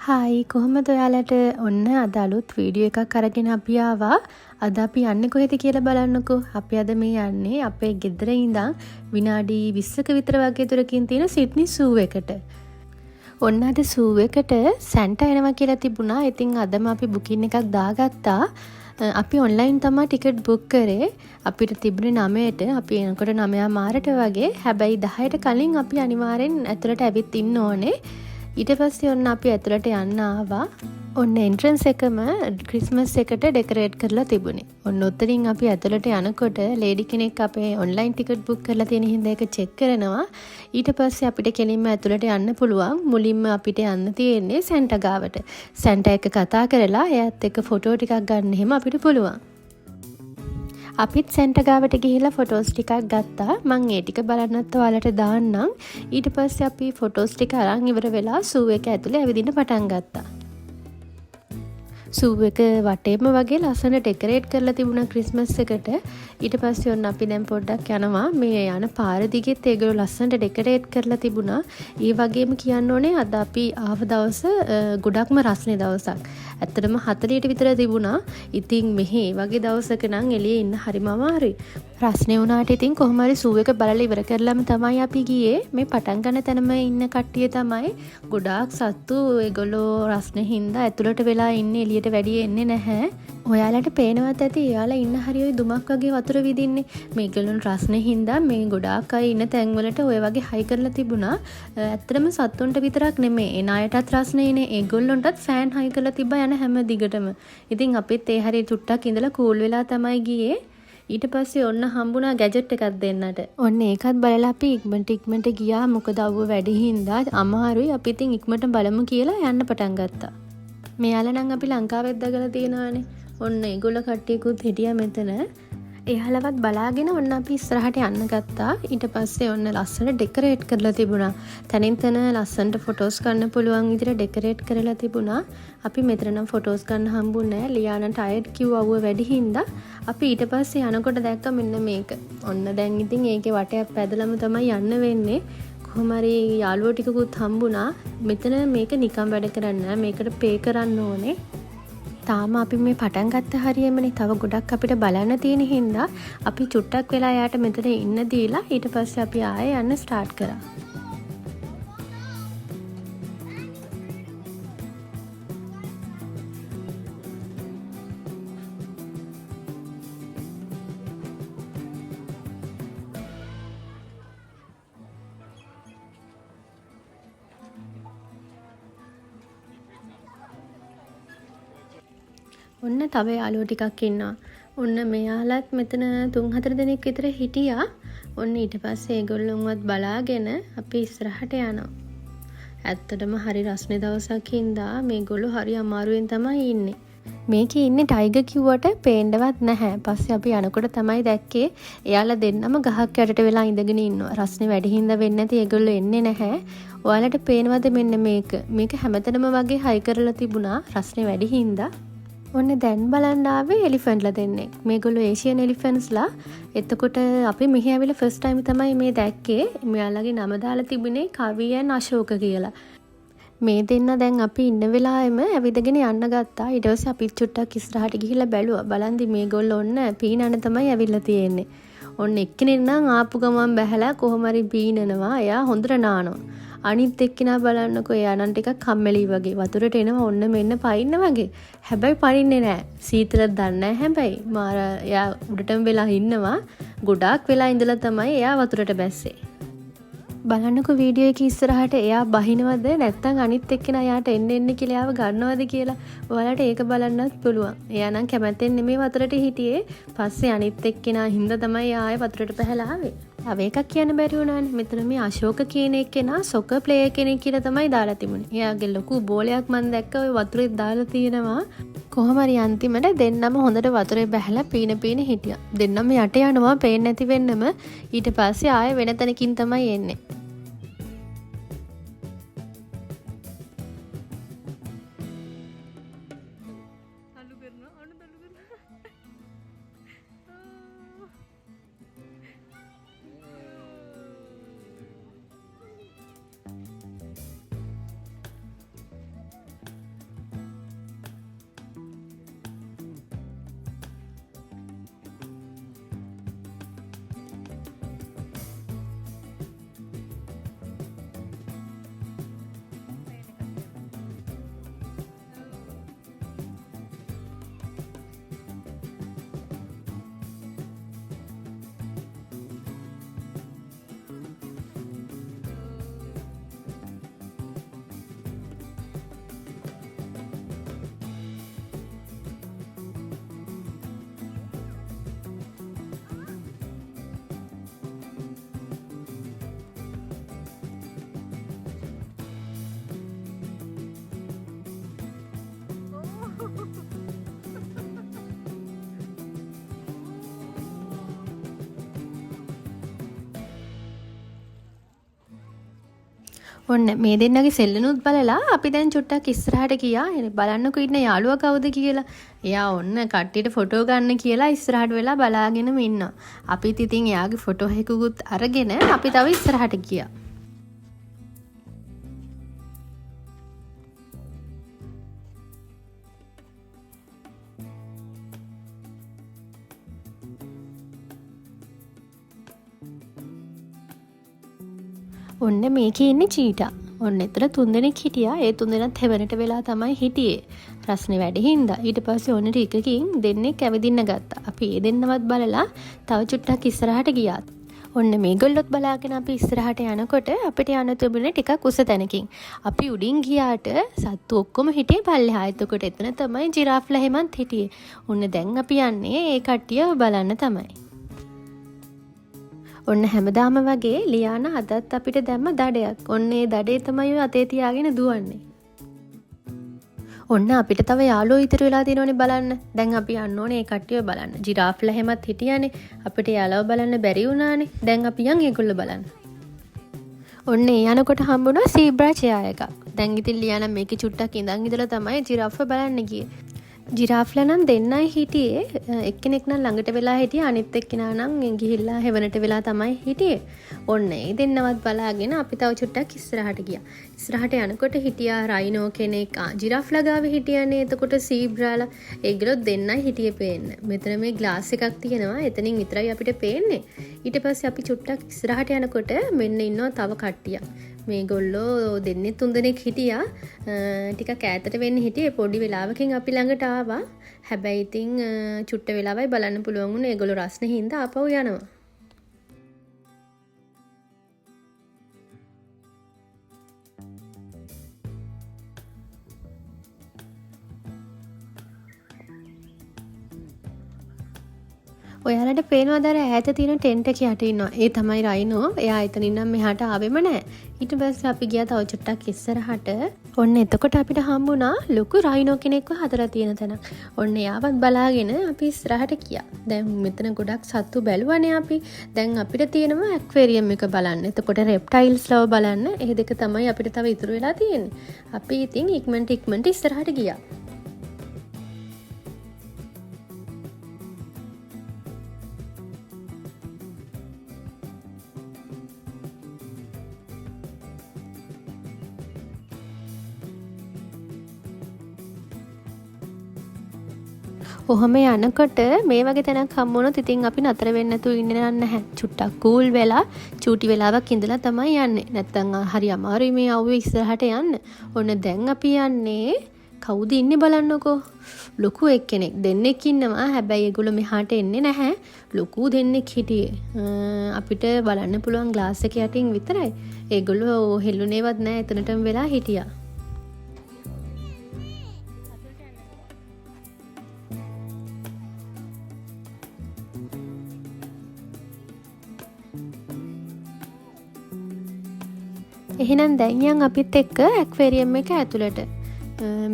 Hi කොහොමද ඔයාලට ඔන්න අද අලුත් වීඩියෝ එකක් අරගෙන අපි ආවා. අද අපි යන්නේ කොහෙද කියලා බලන්නකෝ. අපි අද මේ යන්නේ අපේ ගෙදර ඉඳන් විනාඩි 20ක විතර වගේ දුරකින් තියෙන සිඩ්නි සූ එකට. ඔන්න අද සූ එකට සැන්ටා එනවා කියලා තිබුණා. ඉතින් අදම අපි බුකින් එකක් දාගත්තා. අපි ඔන්ලයින් තමයි ටිකට් බුක් කරේ. අපිට තිබුණේ 9ට. අපි එනකොට 9 මාරට වගේ. හැබැයි 10ට කලින් අපි අනිවාර්යෙන් ඇතුළට ඇවිත් ඉන්න ඕනේ. ඊට පස්සේ ඔන්න අපි ඇතුළට යන්න ආවා. ඔන්න එන්ට්‍රන්ස් එකම ක්‍රිස්මස් එකට ඩෙකොරේට් කරලා තිබුණේ. ඔන්න උත්තරින් අපි ඇතුළට යනකොට ලේඩි කෙනෙක් අපේ ඔන්ලයින් ටිකට් බුක් කරලා තියෙන හින්දා ඒක චෙක් කරනවා. ඊට පස්සේ අපිට කෙලින්ම ඇතුළට යන්න පුළුවන්. මුලින්ම අපිට යන්න තියෙන්නේ සැන්ටා ගාවට. සැන්ටා එක්ක කතා කරලා එයාත් එක්ක ෆොටෝ ටිකක් ගන්න එහෙම අපිට පුළුවන්. අපිත් සැන්ටා ගාවට ගිහිල්ලා ෆොටෝස් ටිකක් ගත්තා. මම ඒ ටික බලන්නත් ඔයාලට දාන්නම්. ඊට පස්සේ අපි ෆොටෝස් ටික අරන් ඉවර වෙලා සූ එක ඇතුලේ ඇවිදින්න පටන් ගත්තා. සූ එක වටේම වගේ ලස්සන ඩෙකොරේට් කරලා තිබුණා ක්‍රිස්මස් එකට. ඊට පස්සේ ඔන්න අපි දැන් පොඩ්ඩක් යනවා. මේ යන පාර දිගෙත් ඒගොල්ලෝ ලස්සනට ඩෙකොරේට් කරලා තිබුණා. ඒ වගේම කියන්න ඕනේ අද අපි ආව දවස ගොඩක්ම රස්නේ දවසක්. ඇත්තටම 40ට විතර තිබුණා. ඉතින් මෙහි වගේ දවසක නම් එළියේ ඉන්න හරිම අමාරුයි. රස්නේ වුණාට ඉතින් කොහොම හරි සූ එක බලලා ඉවර කරලාම තමයි අපි ගියේ. මේ පටන් ගන්න තැනම ඉන්න කට්ටිය තමයි ගොඩාක් සත්තු. ඒගොල්ලෝ රස්නේ හින්දා ඇතුළට වෙලා ඉන්නේ, එළියට වැඩි එන්නේ නැහැ. ඔයාලට පේනවත් ඇති එයාලා ඉන්න හරිය දුමක් වගේ වතුර විදින්නේ. මේගොල්ලෝ රස්නේ හින්දා මේ ගොඩාක් අය ඉන්න තැන්වලට ඔය වගේ හයි කරලා තිබුණා. ඇත්තටම සත්තුන්ට විතරක් නෙමෙයි. එන අයටත් රස්නේනේ. ඒගොල්ලොන්ටත් ෆෑන් හයි කරලා තිබ්බා යන හැම දිගටම. ඉතින් අපිත් ඒ හරිය චුට්ටක් ඉඳලා කූල් වෙලා තමයි ගියේ. ඊට පස්සේ ඔන්න හම්බුණා ගැජට් එකක් දෙන්නට. ඔන්න ඒකත් බලලා අපි ඉක්මනට ගියා. මොකද අවුව වැඩි හින්දා අමාරුයි. අපි ඉතින් ඉක්මනට බලමු කියලා යන්න පටන් ගත්තා. මෙයාලා නම් අපි ලංකාවෙත් දගලා තියෙනවානේ. ඔන්න ඒගොල්ලෝ කට්ටියකුත් හිටියා මෙතන. එයාලවත් බලාගෙන ඔන්න අපි ඉස්සරහට යන්න ගත්තා. ඊට පස්සේ ඔන්න ලස්සන ඩෙකොරේට් කරලා තිබුණා. තනින් තන ලස්සනට ෆොටෝස් ගන්න පුළුවන් විදිහට ඩෙකොරේට් කරලා තිබුණා. අපි මෙතන නම් ෆොටෝස් ගන්න හම්බුන්නේ නැහැ. ලියානට අයත් කිව්වව වැඩි හින්දා අපි ඊට පස්සේ යනකොට දැක්ක මෙන්න මේක. ඔන්න දැන් ඉතින් ඒකේ වටයක් පැදලම තමයි යන්න වෙන්නේ. කොහොම හරි යාළුවෝ ටිකකුත් හම්බුණා. මෙතන මේක නිකන් වැඩ කරන්නේ නැහැ. මේකට පේ කරන්න ඕනේ. තාම අපි මේ පටන් ගත්ත හරියමනේ. තව ගොඩක් අපිට බලන්න තියෙන හින්දා අපි චුට්ටක් වෙලා යාට මෙතන ඉන්න දීලා ඊට පස්සේ අපි ආයෙ යන්න ස්ටාර්ට් කරා. ඔන්න තව යාළුවෝ ටිකක් ඉන්නවා. ඔන්න මෙයාලත් මෙතන 3-4 දෙනෙක් විතර හිටියා. ඔන්න ඊට පස්සේ ඒගොල්ලොන්වත් බලාගෙන අපි ඉස්සරහට යනවා. ඇත්තටම හරි රස්නේ දවසක් හින්දා මේගොල්ලෝ හරි අමාරුවෙන් තමයි ඉන්නේ. මේකේ ඉන්නේ ටයිගර් කිව්වට පේන්නවත් නැහැ. පස්සේ අපි යනකොට තමයි දැක්කේ එයාලා දෙන්නම ගහක් යටට වෙලා ඉඳගෙන ඉන්නවා. රස්නේ වැඩි හින්දා වෙන්නේ නැති ඒගොල්ලෝ එන්නේ නැහැ. ඔයාලට පේනවද මෙන්න මේක? මේක හැමතැනම වගේ හයි කරලා තිබුණා රස්නේ වැඩි හින්දා. ඔන්න දැන් බලන්න ආවේ එලිෆන්ට්ලා දෙන්නෙක්. මේගොල්ලෝ ඒෂියන් එලිෆන්ට්ස්ලා. එතකොට අපි මෙහි ඇවිල්ලා ෆස්ට් ටයිම් තමයි මේ දැක්කේ. මෙයාලගේ නම දාලා තිබුණේ කවියන් අශෝක කියලා. මේ දෙන්න දැන් අපි ඉන්න වෙලාවෙම ඇවිදගෙන යන්න ගත්තා. ඊට පස්සේ අපි චුට්ටක් ඉස්සරහට ගිහිල්ලා බැලුවා. බලන්දි මේගොල්ලෝ ඔන්න පීනන තමයි ඇවිල්ලා තියෙන්නේ. ඔන්න එක්කෙනෙක් නම් ආපු ගමන් බැහැලා කොහොම හරි පීනනවා. එයා හොඳට නානවා. අනිත් එක්කෙනා බලන්නකෝ එයා නම් ටිකක් කම්මැලි වගේ වතුරට එනවා ඔන්න මෙන්න පයින්න වගේ. හැබැයි පනින්නේ නැහැ. සීතලක් දන්නේ නැහැ හැබැයි. මාර එයා උඩටම වෙලා ඉන්නවා. ගොඩාක් වෙලා ඉඳලා තමයි එයා වතුරට බැස්සේ. බලන්නකෝ වීඩියෝ එකේ ඉස්සරහට එයා බහිනවද නැත්නම් අනිත් එක්කෙනා එයාට එන්න කියලා එයාව ගන්නවද කියලා. ඔයාලට ඒක බලන්නත් පුළුවන්. එයා නම් කැමැත්තෙන් නෙමෙයි වතුරට හිටියේ. පස්සේ අනිත් එක්කෙනා හින්දා තමයි ආයේ වතුරට පැහැලා ආවේ. තව එකක් කියන්න බැරි වුණානේ. මෙතන මේ අශෝක කියන එක්කෙනා සොකර් ප්ලේයර් කෙනෙක් කියලා තමයි දාලා තිබුණේ. එයාගේ ලොකු බෝලයක් මම දැක්ක ඔය වතුරේ දාලා තියෙනවා. කොහොම හරි අන්තිමට දෙන්නම හොඳට වතුරේ බැහැලා පීන හිටියා. දෙන්නම යට යනවා පේන්නේ නැති වෙන්නම. ඊට පස්සේ ආයෙ වෙන තැනකින් තමයි එන්නේ. ඔන්න මේ දෙන්නගේ සෙල්ලනුත් බලලා අපි දැන් චුට්ටක් ඉස්සරහට ගියා. එනේ බලන්නකෝ ඉන්න යාළුවා කවුද කියලා. එයා ඔන්න කට්ටියට ෆොටෝ ගන්න කියලා ඉස්සරහට වෙලා බලාගෙනම ඉන්නවා. අපිත් ඉතින් එයාගේ ෆොටෝ එකකුත් අරගෙන අපි තව ඉස්සරහට ගියා. ඔන්න මේකේ ඉන්නේ චීටා. ඔන්න එතන 3 දෙනෙක් හිටියා. ඒ 3 දෙනාත් හැවරට වෙලා තමයි හිටියේ. රස්නේ වැඩ හින්දා. ඊට පස්සේ ඔන්න ටිකකින් දෙන්නෙක් ඇවිදින්න ගත්තා. අපි ඒ දෙන්නවත් බලලා තව චුට්ටක් ඉස්සරහට ගියා. ඔන්න මේගොල්ලොත් බලාගෙන අපි ඉස්සරහට යනකොට අපිට යන්න තිබුණේ ටිකක් උස තැනකින්. අපි උඩින් ගියාට සත්තු ඔක්කොම හිටියේ පල්ලෙහා. එතකොට එතන තමයි ජිරාෆ්ලා හැමත් හිටියේ. ඔන්න දැන් අපි යන්නේ ඒ කට්ටිය බලන්න තමයි. ඔන්න හැමදාම වගේ ලියානා අදත් අපිට දැම්ම දඩයක්. ඔන්න ඒ දඩේ තමයි අතේ තියාගෙන දුවන්නේ. ඔන්න අපිට තව යාළුවෝ ඉතුරු වෙලා තියෙනවනේ බලන්න. දැන් අපි යන්න ඕනේ ඒ කට්ටියව බලන්න. ජිරාෆ්ලා හැමත් හිටියානේ. අපිට යාළුවව බලන්න බැරි වුණානේ. දැන් අපි යන් ඒගොල්ලෝ බලන්න. ඔන්න ඒ යනකොට හම්බුණා සීබ්‍රා චෙයා එකක්. දැන් ඉතින් ලියානා මේකේ චුට්ටක් ඉඳන් ඉඳලා තමයි ජිරාෆ්ව බලන්න ගියේ. ජිරාෆ්ලා නම් දෙන්නයි හිටියේ. එක්කෙනෙක් නම් ළඟට වෙලා හිටියේ. අනිත් එක්කෙනා නම් ගිහිල්ලා හෙවණට වෙලා තමයි හිටියේ. ඔන්න ඒ දෙන්නවත් බලාගෙන අපි තව චුට්ටක් ඉස්සරහට ගියා. ඉස්සරහට යනකොට හිටියා රයිනෝ කෙනෙක්. ජිරාෆ්ලා ගාවේ හිටියානේ. එතකොට සීබ්‍රාලා ඒගොල්ලෝ දෙන්නයි හිටියේ පේන්න. මෙතන මේ ග්ලාස් එකක් තියෙනවා. එතනින් විතරයි අපිට පේන්නේ. ඊට පස්සේ අපි චුට්ටක් ඉස්සරහට යනකොට මෙන්න ඉන්නවා තව කට්ටියක්. මේගොල්ලෝ දෙන්නේ 3 දෙනෙක් හිටියා. ටිකක් ඈතට වෙන්න හිටියේ. පොඩි වෙලාවකින් අපි ළඟට ආවා. හැබැයි ඉතින් චුට්ට වෙලාවයි බලන්න පුළුවන් වුණේ. ඒගොල්ලෝ රස්නේ හින්දා ආපහු යනවා. ඔයාලට පේනවද අර ඈත තියෙන ටෙන්ට් එක යට ඉන්නවා. ඒ තමයි රයිනෝ. එයා එතනින් නම් මෙහාට ආවෙම නැහැ. ඊට පස්සේ අපි ගියා තව චුට්ටක් ඉස්සරහට. ඔන්න එතකොට අපිට හම්බුණා ලොකු රයිනෝ කෙනෙක්ව හදලා තියෙන තැනක්. ඔන්න එයාවත් බලාගෙන අපි ඉස්සරහට ගියා. දැන් මෙතන ගොඩක් සත්තු බැලුවානේ අපි. දැන් අපිට තියෙනවා ඇක්වේරියම් එක බලන්න. එතකොට රෙප්ටයිල්ස්ලව බලන්න. ඒ දෙක තමයි අපිට තව ඉතුරු වෙලා තියෙන්නේ. අපි ඉතින් ඉක්මනට ඉස්සරහට ගියා. ඔහොම යනකොට මේ වගේ තැනක් හම්බුනොත් ඉතින් අපි නතර වෙන්න නැතුව ඉන්නේ නැහැ. චුට්ටක් කූල් වෙලා චූටි වෙලාවක් ඉඳලා තමයි යන්නේ. නැත්තම් හරි අමාරුයි මේ අවුවේ ඉස්සරහට යන්න. ඔන්න දැන් අපි යන්නේ කවුද ඉන්නේ බලන්නකෝ. ලොකු එක්කෙනෙක් දෙන්නෙක් ඉන්නවා. හැබැයි ඒගොල්ලෝ මෙහාට එන්නේ නැහැ. ලොකු දෙන්නෙක් හිටියේ. අපිට බලන්න පුළුවන් ග්ලාස් එක යටින් විතරයි. ඒගොල්ලෝ හෙල්ලුනේවත් නැහැ. එතනටම වෙලා හිටියා. එහෙනම් දැන් යන් අපිත් එක්ක ඇක්වේරියම් එක ඇතුළට.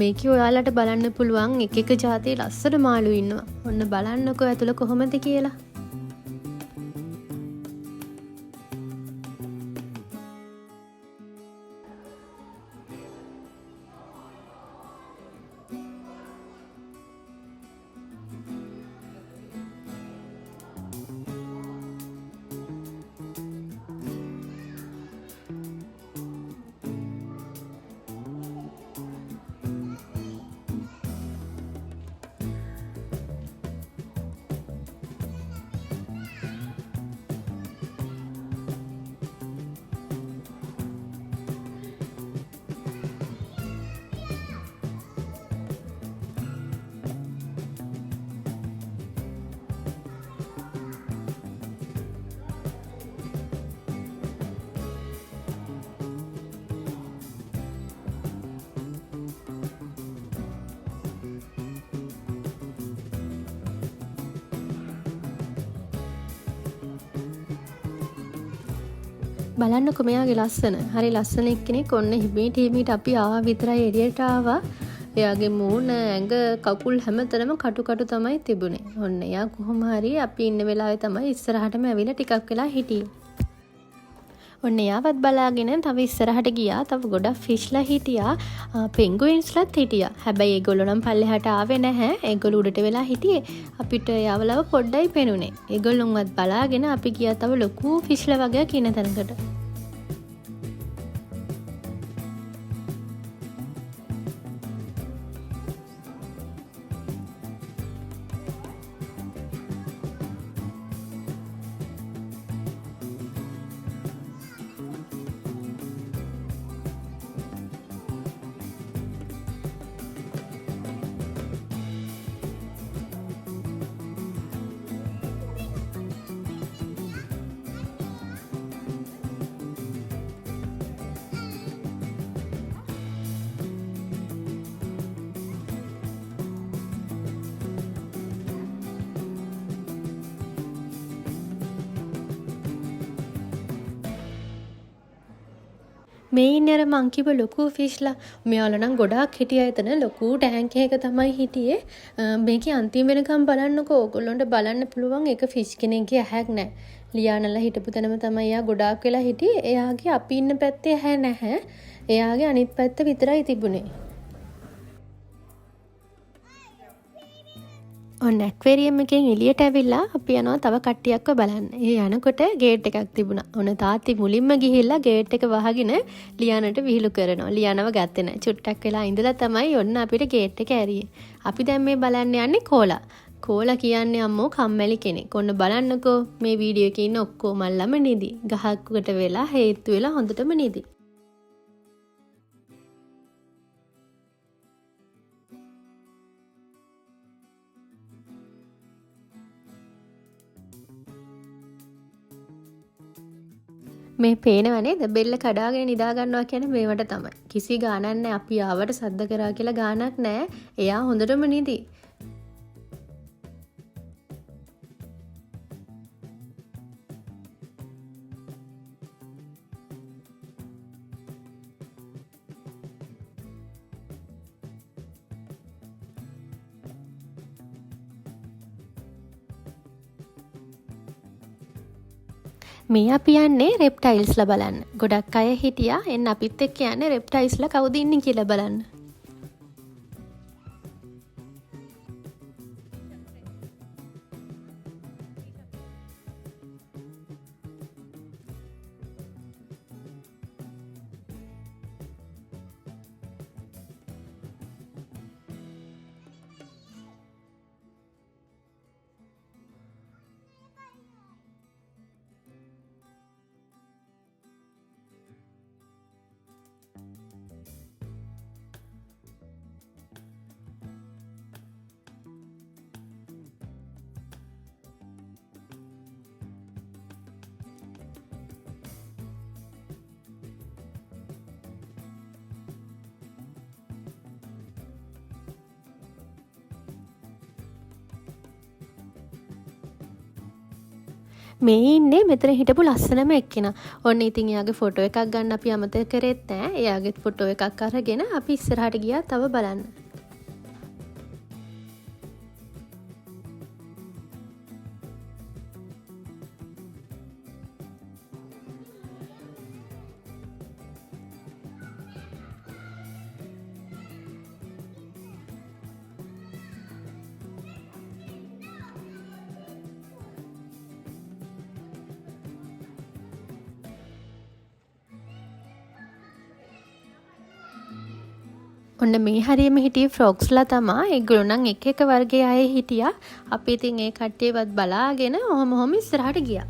මේකේ ඔයාලට බලන්න පුළුවන් එක එක જાතියේ ලස්සන මාළු ඉන්නවා. ඔන්න බලන්නකෝ ඇතුළ කොහොමද කියලා. බලන්නකො මෙයාගේ ලස්සන. හරි ලස්සන එක්කෙනෙක්. ඔන්න හිමීට අපි ආවා විතරයි එළියට ආවා. එයාගේ මූණ, ඇඟ, කකුල් හැමතැනම කටු තමයි තිබුණේ. ඔන්න එයා කොහොම හරි අපි ඉන්න වෙලාවේ තමයි ඉස්සරහටම ඇවිල්ලා ටිකක් වෙලා හිටියේ. ඔන්න එයාවත් බලාගෙන තව ඉස්සරහට ගියා. තව ගොඩක් ෆිෂ්ලා හිටියා. පෙන්ගුයින්ස්ලාත් හිටියා. හැබැයි ඒගොල්ලෝ නම් පල්ලෙහාට ආවේ නැහැ. ඒගොල්ලෝ උඩට වෙලා හිටියේ. අපිට යවලව පොඩ්ඩයි පෙනුනේ. ඒගොල්ලොන්වත් බලාගෙන අපි ගියා තව ලොකු ෆිෂ්ලා වගේක් ඉන්න තැනකට. මේ ඉන්නේ අර මං කිව්ව ලොකු ෆිෂ්ලා. මෙයාලා නම් ගොඩාක් හිටියා එතන. ලොකු ටැංක් එකක තමයි හිටියේ. මේකේ අන්තිම වෙනකම් බලන්නකෝ. ඕගොල්ලොන්ට බලන්න පුළුවන් එක ෆිෂ් කෙනෙක්ගේ ඇහැක් නැහැ. ලියානලා හිටපු තැනම තමයි එයා ගොඩාක් වෙලා හිටියේ. එයාගේ අපි ඉන්න පැත්තේ ඇහැ නැහැ. එයාගේ අනිත් පැත්ත විතරයි තිබුණේ. ඔන්න ඇක්වේරියම් එකෙන් එළියට ඇවිල්ලා අපි යනවා තව කට්ටියක්ව බලන්න. ඒ යනකොට ගේට් එකක් තිබුණා. ඔන්න තාත්ති මුලින්ම ගිහිල්ලා ගේට් එක වහගෙන ලියානට විහිළු කරනවා. ලියානව ගත්තේ නැහැ. චුට්ටක් වෙලා ඉඳලා තමයි ඔන්න අපිට ගේට් එක ඇරියේ. අපි දැන් මේ බලන්න යන්නේ කෝලා. කෝලා කියන්නේ අම්මෝ කම්මැලි කෙනෙක්. ඔන්න බලන්නකෝ මේ වීඩියෝ එකේ ඉන්න ඔක්කොම ළම නිදි. ගහකට වෙලා හේතු වෙලා හොඳටම නිදි. මේ පේනව නේද බෙල්ල කඩාගෙන නිදා ගන්නවා කියන්නේ මේවට තමයි. කිසි ගානක් නැහැ. අපි ආවට සද්ද කරා කියලා ගානක් නැහැ. එයා හොඳටම නිදි. මේ අපි යන්නේ රෙප්ටයිල්ස්ලා බලන්න. ගොඩක් අය හිටියා එන්න අපිත් එක්ක යන්නේ රෙප්ටයිල්ස්ලා කවුද ඉන්නේ කියලා බලන්න. මේ ඉන්නේ මෙතන හිටපු ලස්සනම එක්කෙනා. ඔන්න ඉතින් එයාගේ ෆොටෝ එකක් ගන්න අපි අමතක කරෙත් නෑ. එයාගේ ෆොටෝ එකක් අරගෙන අපි ඉස්සරහට ගියා තව බලන්න. ඔන්න මේ හරියම හිටියේ ෆ්‍රොග්ස්ලා තමයි. ඒගොල්ලෝ නම් එක එක වර්ගයේ අය හිටියා. අපි ඉතින් ඒ කට්ටියවත් බලාගෙන ඔහොම ඉස්සරහට ගියා.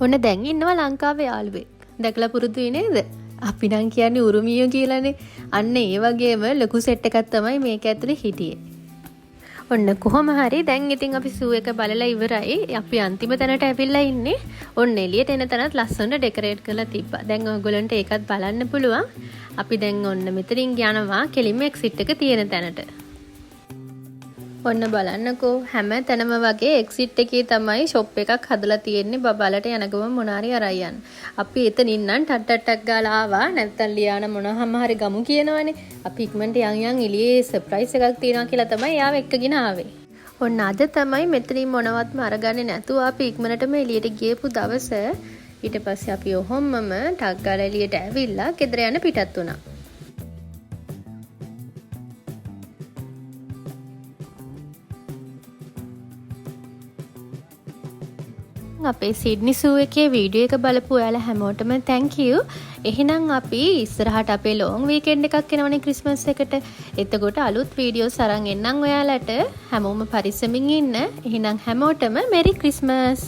ඔන්න දැන් ඉන්නවා ලංකාවේ යාළුවෙක්. දැකලා පුරුදුයි නේද? අපි නම් කියන්නේ උරුමියෝ කියලානේ. අන්න ඒ වගේම ලොකු සෙට් එකක් තමයි මේක ඇතුලේ හිටියේ. ඔන්න කොහොම හරි දැන් ඉතින් අපි සූ එක බලලා ඉවරයි. අපි අන්තිම තැනට ඇවිල්ලා ඉන්නේ. ඔන්න එළියට එන තැනත් ලස්සනට ඩෙකොරේට් කරලා තිබ්බා. දැන් ඔයගොල්ලන්ට ඒකත් බලන්න පුළුවන්. අපි දැන් ඔන්න මෙතනින් යනවා කෙලින්ම එක්සිට් එක තියෙන තැනට. ඔන්න බලන්නකෝ හැම තැනම වගේ එක්සිට් එකේ තමයි ෂොප් එකක් හදලා තියෙන්නේ බබාලට යන ගමන් මොනාරි අරයන්. අපි එතනින් නම් ටට්ටක් ගාලා ආවා නැත්තම් ලියාන මොනවාම හරි ගමු කියනවනේ. අපි ඉක්මනට යන් එළියේ සර්ප්‍රයිස් එකක් තියෙනවා කියලා තමයි යාව එක්කගෙන ආවේ. ඔන්න අද තමයි මෙතනින් මොනවත්ම අරගන්නේ නැතුව අපි ඉක්මනටම එළියට ගියපු දවස. ඊට පස්සේ අපි ඔහොමම ටක් ගාලා එළියට ඇවිල්ලා ගෙදර යන පිටත් වුණා. අපේ සිඩ්නි සූ එකේ වීඩියෝ එක බලපු ඔයාලා හැමෝටම thank you. එහෙනම් අපි ඉස්සරහට අපේ ලොන් වීකෙන්ඩ් එකක් එනවනේ ක්‍රිස්මස් එකට. එතකොට අලුත් වීඩියෝස් අරන් එන්නම් ඔයාලට. හැමෝම පරිස්සමින් ඉන්න. එහෙනම් හැමෝටම මෙරි ක්‍රිස්මස්.